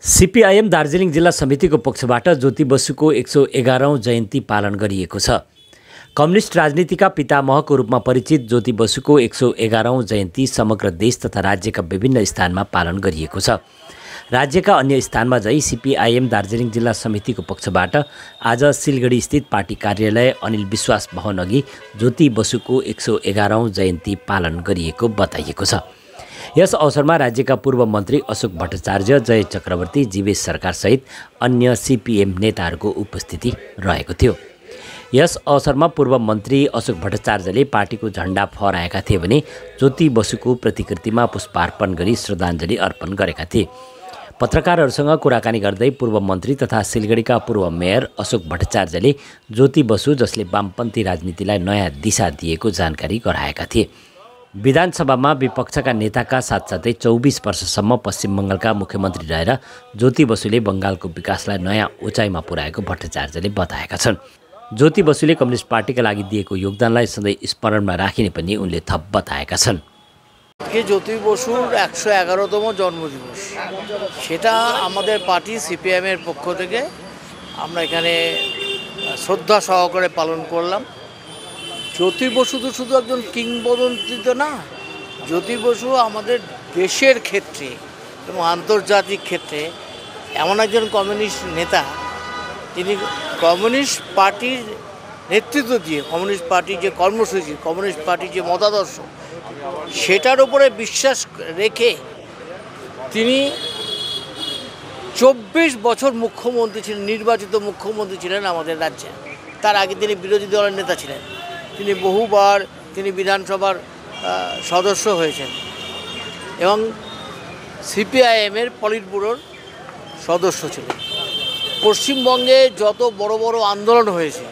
CPIM Darjeeling जिल्ला समितिको पक्षबाट ज्योति बसुको 111औं जयन्ती पालन गरिएको छ। कम्युनिस्ट राजनीतिका पितामहको रूपमा परिचित ज्योति बसुको 111औं जयन्ती समग्र देश तथा राज्यका विभिन्न स्थानमा पालन गरिएको छ। राज्यका अन्य स्थानमा झै सीपीआईएम दार्जिलिङ जिल्ला समितिको पक्षबाट आज सिलगढी स्थित पार्टी कार्यालय अनिल विश्वास भवन अघि ज्योति बसुको 111औं जयन्ती पालन गरिएको बताइएको छ। यस अवसरमा राज्यका पूर्व मन्त्री अशोक भट्टाचार्य, जय चक्रवर्ती, जीवेश सरकारसहित अन्य सीपीएम नेताहरूको उपस्थिति रहेको थियो। यस अवसरमा पूर्व मन्त्री अशोक भट्टाचार्यले पार्टीको झण्डा फहराएका थिए भने ज्योति बसुको प्रतिकृतिमा पुष्पार्पण गरी श्रद्धाञ्जली अर्पण गरेका थिए। पत्रकारहरूसँग कुराकानी गर्दै पूर्व मन्त्री तथा सिलगढीका पूर्व मेयर अशोक भट्टाचार्यले ज्योति बसु, जसले वामपन्थी राजनीतिलाई नयाँ दिशा दिएको जानकारी गराएका थिए। विधानसभामा विपक्षका नेताका साथसाथै 24 वर्षसम्म पश्चिम बङ्गालका मुख्यमन्त्री रहेर ज्योति बसुले बङ्गालको विकासलाई नयाँ उचाइमा पुर्याएको भट्टाचार्यले बताएका छन्। ज्योति बसुले कम्युनिस्ट पार्टीका लागि दिएको योगदानलाई सधैँ स्मरणमा राखिने पनि उनले थप बताएका छन्। ज्योति बसुर 111तम জন্মদিবস সেটা আমাদের পার্টি সিপিএম এর পক্ষ থেকে আমরা এখানে শ্রদ্ধা সহকারে পালন করলাম। ज्योति बसु तो शुধু একজন কিংবদন্তি তো না, ज्योति बसु আমাদের দেশের ক্ষেত্রে এবং আন্তর্জাতিক ক্ষেত্রে এমন একজন কমিউনিস্ট নেতা, তিনি কমিউনিস্ট পার্টির নেতৃত্ব দিয়ে কমিউনিস্ট পার্টির যে কর্মসূচি, কমিউনিস্ট পার্টির যে মতাদর্শ, সেটার উপরে বিশ্বাস রেখে তিনি 24 বছর মুখ্যমন্ত্রী ছিলেন, নির্বাচিত মুখ্যমন্ত্রী ছিলেন আমাদের রাজ্যে। তার আগে তিনি বিরোধী দলের নেতা ছিলেন। তিনি বহুবার বিধানসভার সদস্য হয়েছেন এবং সিপিআইএমের পলিট ব্যুরোর সদস্য ছিলেন। পশ্চিমবঙ্গে যত বড় বড় আন্দোলন হয়েছে,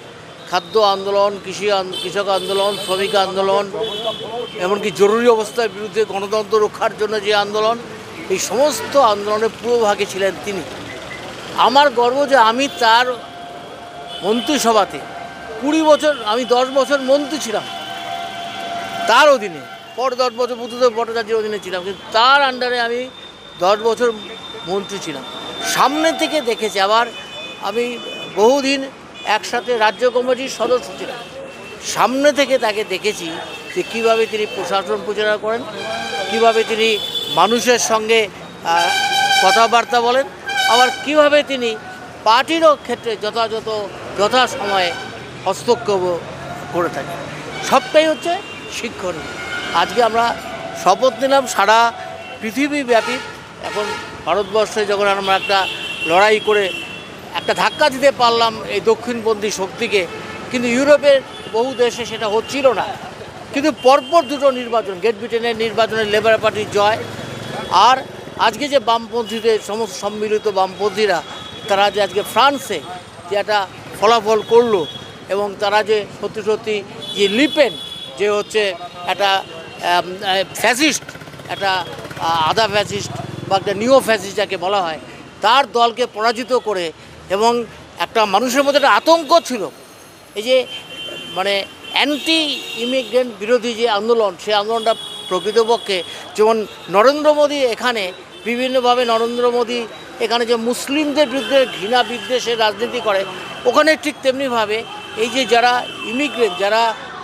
খাদ্য আন্দোলন, কৃষক আন্দোলন, শ্রমিক আন্দোলন, এমনকি জরুরি অবস্থার বিরুদ্ধে গণতন্ত্র রক্ষার জন্য যে আন্দোলন, এই সমস্ত আন্দোলনের পূর্বভাগে ছিলেন তিনি। আমার গর্ব যে আমি তার মন্ত্রিসভাতে 20 বছর, আমি 10 বছর মন্ত্রী ছিলাম তার অধীনে, পর 10 বছর বুদ্ধদেব ভট্টাচার্যের অধীনে ছিলাম, কিন্তু তার আন্ডারে আমি 10 বছর মন্ত্রী ছিলাম। সামনে থেকে দেখেছি, আবার আমি বহুদিন একসাথে রাজ্য কমিটির সদস্য ছিলাম। সামনে থেকে তাকে দেখেছি যে কীভাবে তিনি প্রশাসন পরিচালনা করেন, কীভাবে তিনি মানুষের সঙ্গে কথাবার্তা বলেন, আবার কীভাবে তিনি পার্টিরও ক্ষেত্রে যথাসময়ে হস্তক্ষেপ করে থাকে। সবটাই হচ্ছে শিক্ষণীয়। আজকে আমরা শপথ নিলাম সারা পৃথিবীব্যাপী, এখন ভারতবর্ষে যখন আমরা একটা লড়াই করে একটা ধাক্কা দিতে পারলাম এই দক্ষিণপন্থী শক্তিকে, কিন্তু ইউরোপের বহু দেশে সেটা হচ্ছিল না। কিন্তু পরপর দুটো নির্বাচন, গ্রেট ব্রিটেনের নির্বাচনে লেবার পার্টির জয়, আর আজকে যে বামপন্থীদের সমস্ত সম্মিলিত বামপন্থীরা তারা যে আজকে ফ্রান্সে যে একটা ফলাফল করলো, এবং তারা যে সত্যি যে লিপেন, যে হচ্ছে একটা ফ্যাসিস্ট, একটা আধা ফ্যাসিস্ট বা একটা নিও ফ্যাসিস্ট যাকে বলা হয়, তার দলকে পরাজিত করে, এবং একটা মানুষের মধ্যে একটা আতঙ্ক ছিল, এই যে অ্যান্টি ইমিগ্রেন্ট বিরোধী যে আন্দোলন, সেই আন্দোলনটা প্রকৃতপক্ষে যেমন নরেন্দ্র মোদী এখানে বিভিন্নভাবে এখানে যে মুসলিমদের বিরুদ্ধে ঘৃণা বিদ্বেষের রাজনীতি করে, ওখানে ঠিক তেমনিভাবে এই যে যারা ইমিগ্রেন্ট, যারা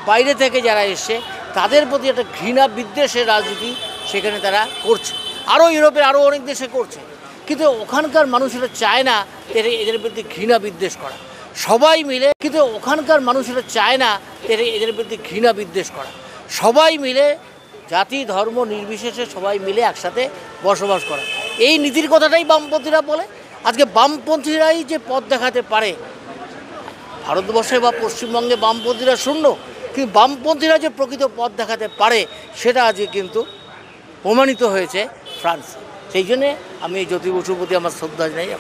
বাইরে থেকে যারা এসছে, তাদের প্রতি একটা ঘৃণা বিদ্বেষের রাজনীতি সেখানে তারা করছে। আরও ইউরোপের আরও অনেক দেশে করছে, কিন্তু ওখানকার মানুষেরা চায় না এদের প্রতি ঘৃণা বিদ্বেষ করা। সবাই মিলে এদের প্রতি ঘৃণা বিদ্বেষ করা, সবাই মিলে জাতি ধর্ম নির্বিশেষে সবাই মিলে একসাথে বসবাস করা, এই নীতির কথাটাই বামপন্থীরা বলে। আজকে বামপন্থীরাই যে পথ দেখাতে পারে, ভারতবর্ষে বা পশ্চিমবঙ্গে বামপন্থীরা শূন্য, কিন্তু বামপন্থীরা যে প্রকৃত পথ দেখাতে পারে সেটা আজকে কিন্তু প্রমাণিত হয়েছে ফ্রান্সে। সেই জন্যে আমি জ্যোতি বসুর প্রতি আমার শ্রদ্ধা জানাই।